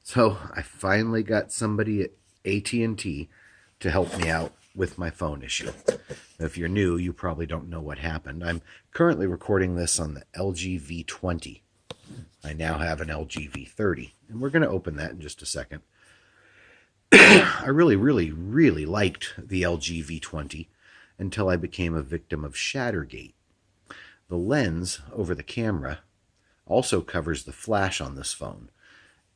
So I finally got somebody at AT&T to help me out with my phone issue. If you're new, you probably don't know what happened. I'm currently recording this on the LG V20. I now have an LG V30, and we're going to open that in just a second. I really liked the LG V20 until I became a victim of ShatterGate. The lens over the camera also covers the flash on this phone,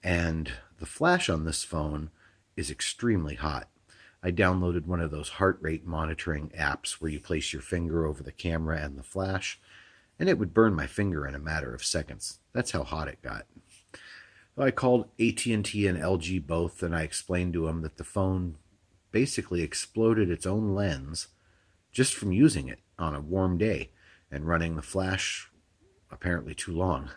and the flash on this phone is extremely hot. I downloaded one of those heart rate monitoring apps where you place your finger over the camera and the flash, and it would burn my finger in a matter of seconds. That's how hot it got. So I called AT&T and LG both, and I explained to them that the phone basically exploded its own lens just from using it on a warm day and running the flash apparently too long.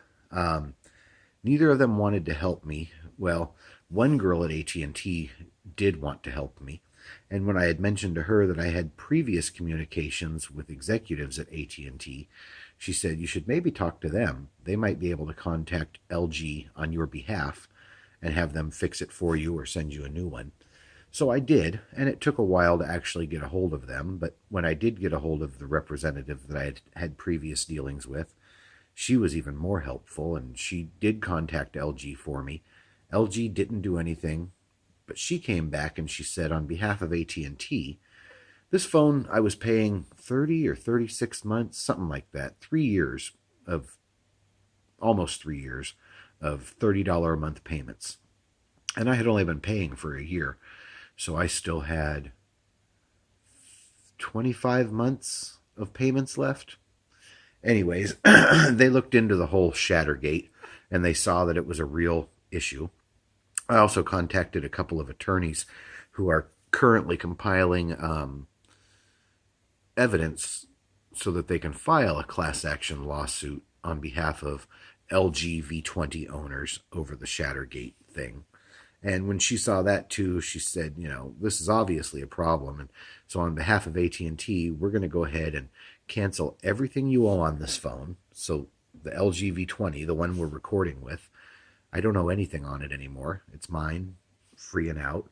Neither of them wanted to help me. Well, one girl at AT&T did want to help me, and when I had mentioned to her that I had previous communications with executives at AT&T, she said, "You should maybe talk to them. They might be able to contact LG on your behalf and have them fix it for you or send you a new one." So I did, and it took a while to actually get a hold of them, but when I did get a hold of the representative that I had previous dealings with, she was even more helpful, and she did contact LG for me. LG didn't do anything, but she came back and she said, on behalf of AT&T, this phone I was paying 30 or 36 months, something like that, almost 3 years of $30 a month payments. And I had only been paying for a year, so I still had 25 months of payments left. Anyways, they looked into the whole ShatterGate, and they saw that it was a real issue. I also contacted a couple of attorneys who are currently compiling evidence so that they can file a class action lawsuit on behalf of LG V20 owners over the ShatterGate thing. And when she saw that too, she said, this is obviously a problem. And so on behalf of AT&T, we're going to go ahead and cancel everything you owe on this phone. So the LG V20, the one we're recording with, I don't owe anything on it anymore. It's mine, free and out.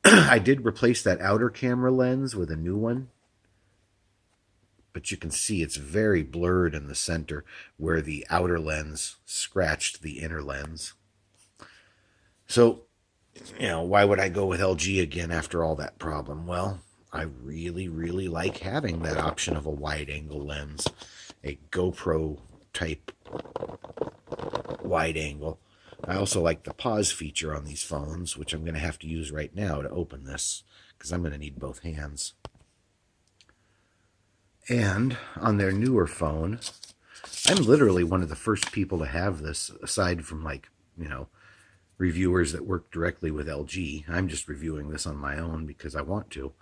I did replace that outer camera lens with a new one, but you can see it's very blurred in the center where the outer lens scratched the inner lens. So, why would I go with LG again after all that problem? Well, I really like having that option of a wide-angle lens, a GoPro type wide angle. I also like the pause feature on these phones, which I'm going to have to use right now to open this, because I'm going to need both hands. And on their newer phone, I'm literally one of the first people to have this, aside from reviewers that work directly with LG. I'm just reviewing this on my own because I want to.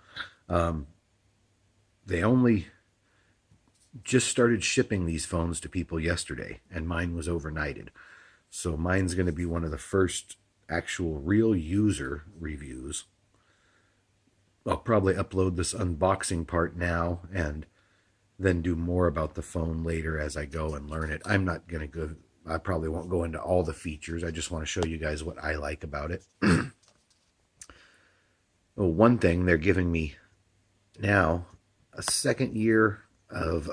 They only just started shipping these phones to people yesterday, and mine was overnighted. So mine's going to be one of the first actual real user reviews. I'll probably upload this unboxing part now and then do more about the phone later as I go and learn it. I probably won't go into all the features. I just want to show you guys what I like about it. One thing, they're giving me now a second year of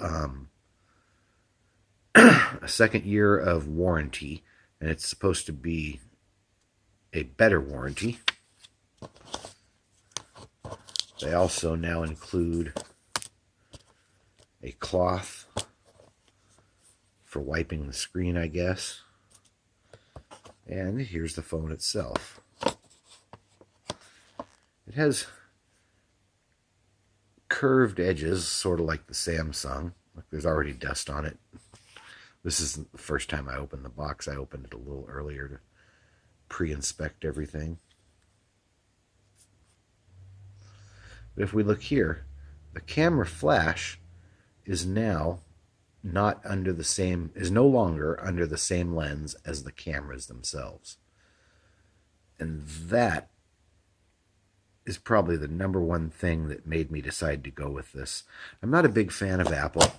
warranty, and it's supposed to be a better warranty. They also now include a cloth for wiping the screen, I guess. And here's the phone itself. It has curved edges, sort of like the Samsung. Look, there's already dust on it. This isn't the first time I opened the box. I opened it a little earlier to pre-inspect everything. But if we look here, the camera flash is now no longer under the same lens as the cameras themselves. And that is probably the number one thing that made me decide to go with this. I'm not a big fan of Apple.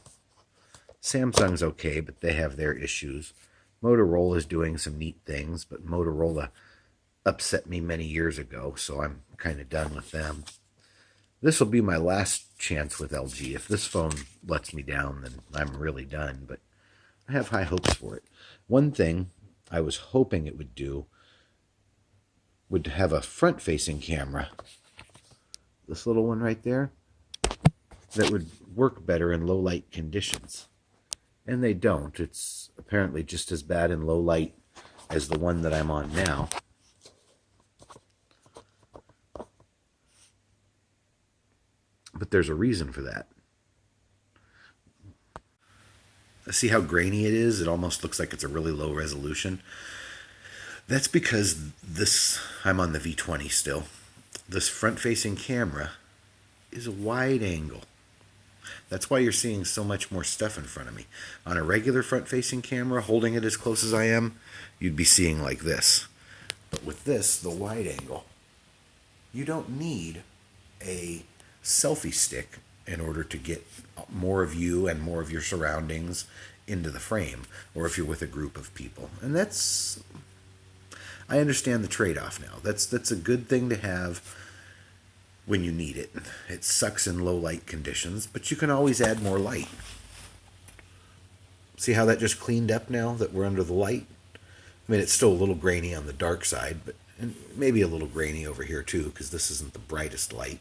Samsung's okay, but they have their issues. Motorola is doing some neat things, but Motorola upset me many years ago, so I'm kind of done with them. This will be my last chance with LG. If this phone lets me down, then I'm really done, but I have high hopes for it. One thing I was hoping it would do would have a front-facing camera, this little one right there, that would work better in low light conditions. And they don't. It's apparently just as bad in low light as the one that I'm on now. But there's a reason for that. See how grainy it is? It almost looks like it's a really low resolution. That's because I'm on the V20 still. This front-facing camera is a wide angle. That's why you're seeing so much more stuff in front of me. On a regular front-facing camera, holding it as close as I am, you'd be seeing like this. But with this, the wide angle, you don't need a selfie stick in order to get more of you and more of your surroundings into the frame, or if you're with a group of people. And I understand the trade-off now. That's a good thing to have when you need it. It sucks in low light conditions, but you can always add more light. See how that just cleaned up now that we're under the light? I mean, it's still a little grainy on the dark side, but and maybe a little grainy over here too, because this isn't the brightest light.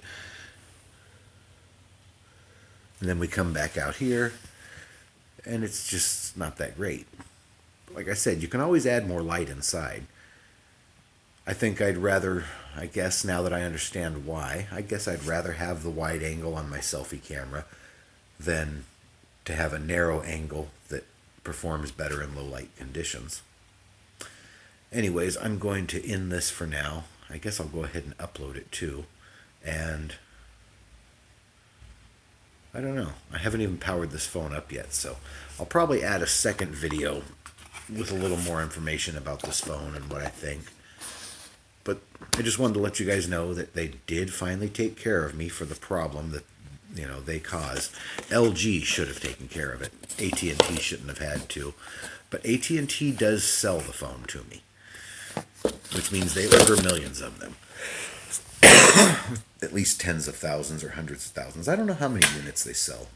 And then we come back out here, and it's just not that great. Like I said, you can always add more light inside. I think I'd rather, I guess now that I understand why, I guess I'd rather have the wide angle on my selfie camera than to have a narrow angle that performs better in low light conditions. Anyways, I'm going to end this for now. I guess I'll go ahead and upload it too. And I don't know. I haven't even powered this phone up yet, so I'll probably add a second video with a little more information about this phone and what I think. But I just wanted to let you guys know that they did finally take care of me for the problem that, they caused. LG should have taken care of it. AT&T shouldn't have had to. But AT&T does sell the phone to me, which means they order millions of them. At least tens of thousands or hundreds of thousands. I don't know how many units they sell.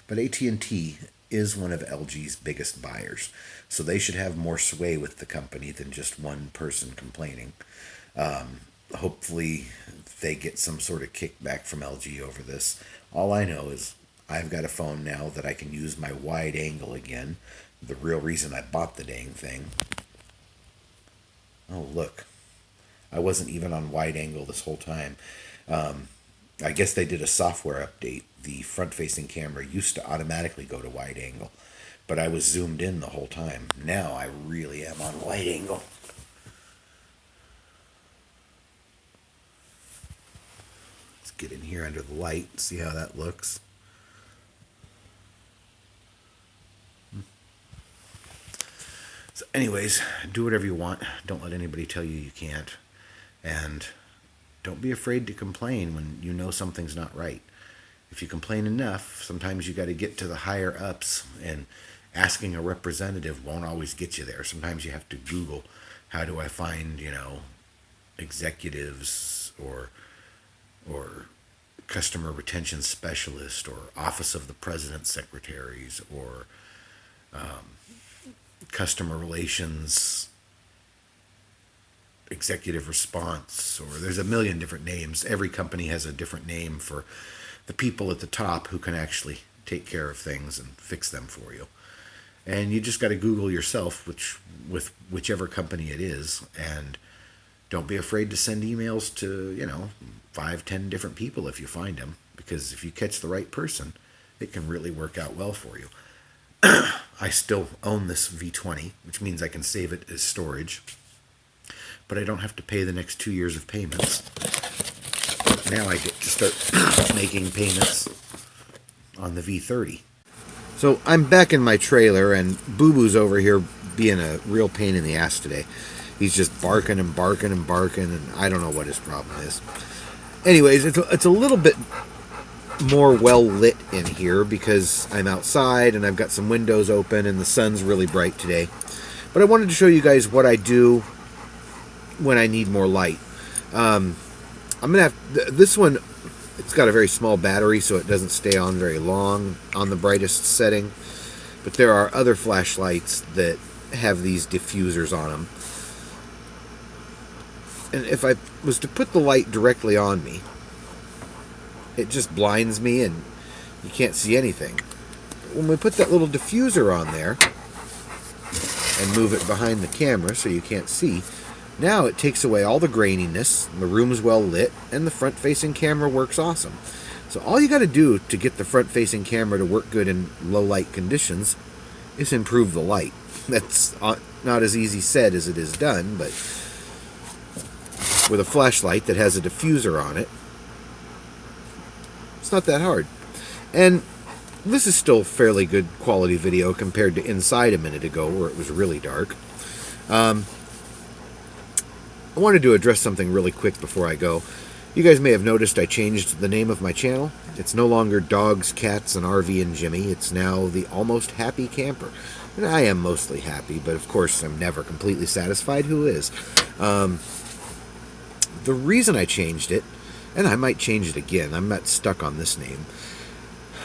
But AT&T is one of LG's biggest buyers. So they should have more sway with the company than just one person complaining. Hopefully they get some sort of kickback from LG over this. All I know is I've got a phone now that I can use my wide angle again. The real reason I bought the dang thing. Oh, look. I wasn't even on wide angle this whole time. I guess they did a software update. The front-facing camera used to automatically go to wide angle, but I was zoomed in the whole time. Now I really am on wide angle. Let's get in here under the light and see how that looks. So anyways, do whatever you want. Don't let anybody tell you you can't. And don't be afraid to complain when you know something's not right. If you complain enough, sometimes you got to get to the higher ups, and asking a representative won't always get you there. Sometimes you have to Google, how do I find, executives or customer retention specialist or office of the president's secretaries or customer relations executive response, or there's a million different names. Every company has a different name for the people at the top who can actually take care of things and fix them for you. And you just got to Google yourself with whichever company it is, and don't be afraid to send emails to 5-10 different people if you find them, because if you catch the right person, it can really work out well for you. I still own this V20, which means I can save it as storage, but I don't have to pay the next 2 years of payments. Now I get to start making payments on the V30. So I'm back in my trailer, and Boo Boo's over here being a real pain in the ass today. He's just barking and barking and barking, and I don't know what his problem is. Anyways, it's a little bit more well lit in here because I'm outside and I've got some windows open and the sun's really bright today. But I wanted to show you guys what I do when I need more light. I'm gonna have this one. It's got a very small battery, so it doesn't stay on very long on the brightest setting. But there are other flashlights that have these diffusers on them. And if I was to put the light directly on me, it just blinds me and you can't see anything. When we put that little diffuser on there and move it behind the camera so you can't see, now it takes away all the graininess, the room's well lit, and the front-facing camera works awesome. So all you got to do to get the front-facing camera to work good in low-light conditions is improve the light. That's not as easy said as it is done, but with a flashlight that has a diffuser on it, it's not that hard. And this is still fairly good quality video compared to inside a minute ago where it was really dark. I wanted to address something really quick before I go. You guys may have noticed I changed the name of my channel. It's no longer Dogs, Cats, and RV and Jimmy. It's now the Almost Happy Camper. And I am mostly happy, but of course I'm never completely satisfied. Who is? The reason I changed it, and I might change it again, I'm not stuck on this name.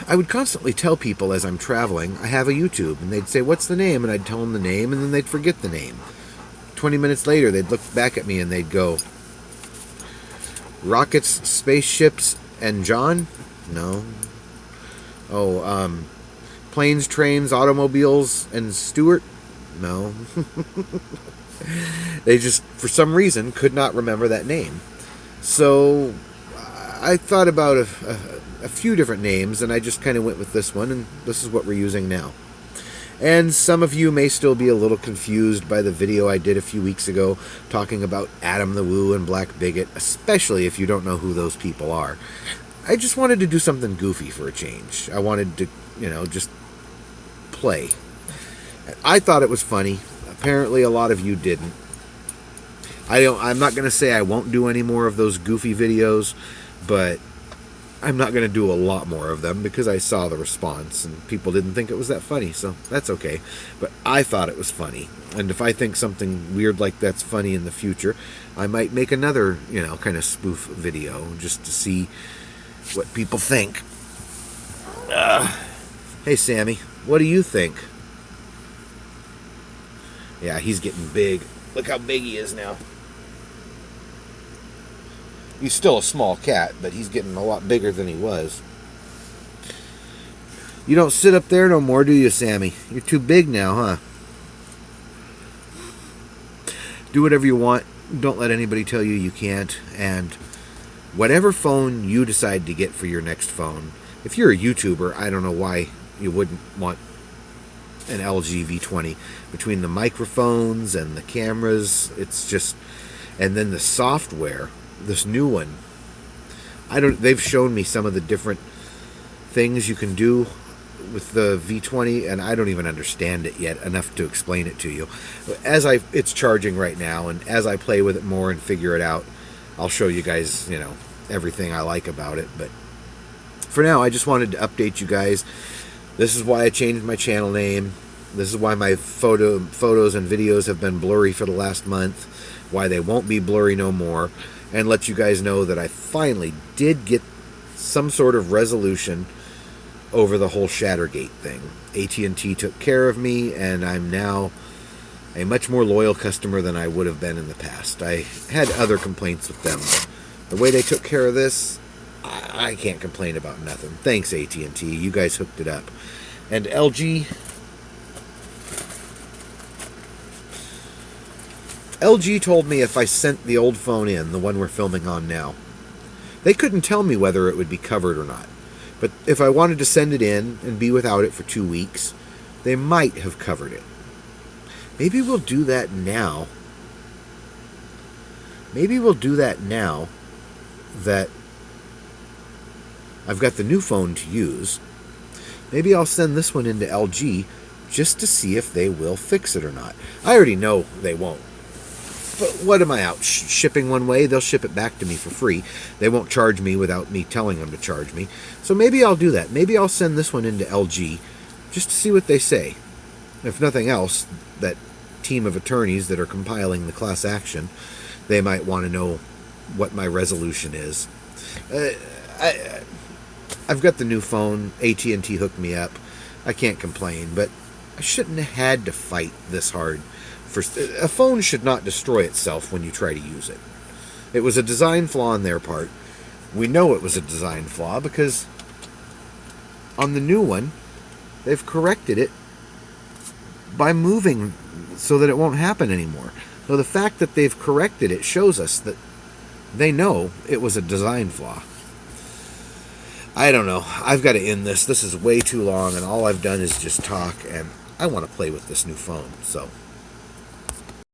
I would constantly tell people as I'm traveling, I have a YouTube, and they'd say, what's the name? And I'd tell them the name, and then they'd forget the name. 20 minutes later, they'd look back at me and they'd go, Rockets, Spaceships, and John? No. Oh, Planes, Trains, Automobiles, and Stuart? No. They just, for some reason, could not remember that name. So I thought about a few different names, and I just kind of went with this one, and this is what we're using now. And some of you may still be a little confused by the video I did a few weeks ago talking about Adam the Woo and Black Bigot, especially if you don't know who those people are. I just wanted to do something goofy for a change. I wanted to, just play. I thought it was funny. Apparently a lot of you didn't. I'm not going to say I won't do any more of those goofy videos, but I'm not going to do a lot more of them because I saw the response and people didn't think it was that funny, so that's okay. But I thought it was funny, and if I think something weird like that's funny in the future, I might make another, kind of spoof video just to see what people think. Hey, Sammy, what do you think? Yeah, he's getting big. Look how big he is now. He's still a small cat, but he's getting a lot bigger than he was. You don't sit up there no more, do you, Sammy? You're too big now, huh? Do whatever you want. Don't let anybody tell you you can't. And whatever phone you decide to get for your next phone, if you're a YouTuber, I don't know why you wouldn't want an LG V20. Between the microphones and the cameras, it's just... And then the software... This new one, they've shown me some of the different things you can do with the V20, and I don't even understand it yet enough to explain it to you. It's charging right now, and as I play with it more and figure it out, I'll show you guys, everything I like about it. But for now, I just wanted to update you guys. This is why I changed my channel name. This is why my photos and videos have been blurry for the last month, why they won't be blurry no more. And let you guys know that I finally did get some sort of resolution over the whole ShatterGate thing. AT&T took care of me, and I'm now a much more loyal customer than I would have been in the past. I had other complaints with them. The way they took care of this, I can't complain about nothing. Thanks, AT&T. You guys hooked it up. And LG told me if I sent the old phone in, the one we're filming on now, they couldn't tell me whether it would be covered or not. But if I wanted to send it in and be without it for 2 weeks, they might have covered it. Maybe we'll do that now. Maybe we'll do that now that I've got the new phone to use. Maybe I'll send this one into LG just to see if they will fix it or not. I already know they won't. But what am I out shipping one way? They'll ship it back to me for free. They won't charge me without me telling them to charge me. So maybe I'll do that. Maybe I'll send this one into LG just to see what they say. If nothing else, that team of attorneys that are compiling the class action, They might want to know what my resolution is. I've got the new phone. AT&T hooked me up. I can't complain, but I shouldn't have had to fight this hard. A phone should not destroy itself when you try to use it. It was a design flaw on their part. We know it was a design flaw because on the new one, they've corrected it by moving so that it won't happen anymore. So the fact that they've corrected it shows us that they know it was a design flaw. I don't know. I've got to end this. This is way too long, and all I've done is just talk, and I want to play with this new phone. So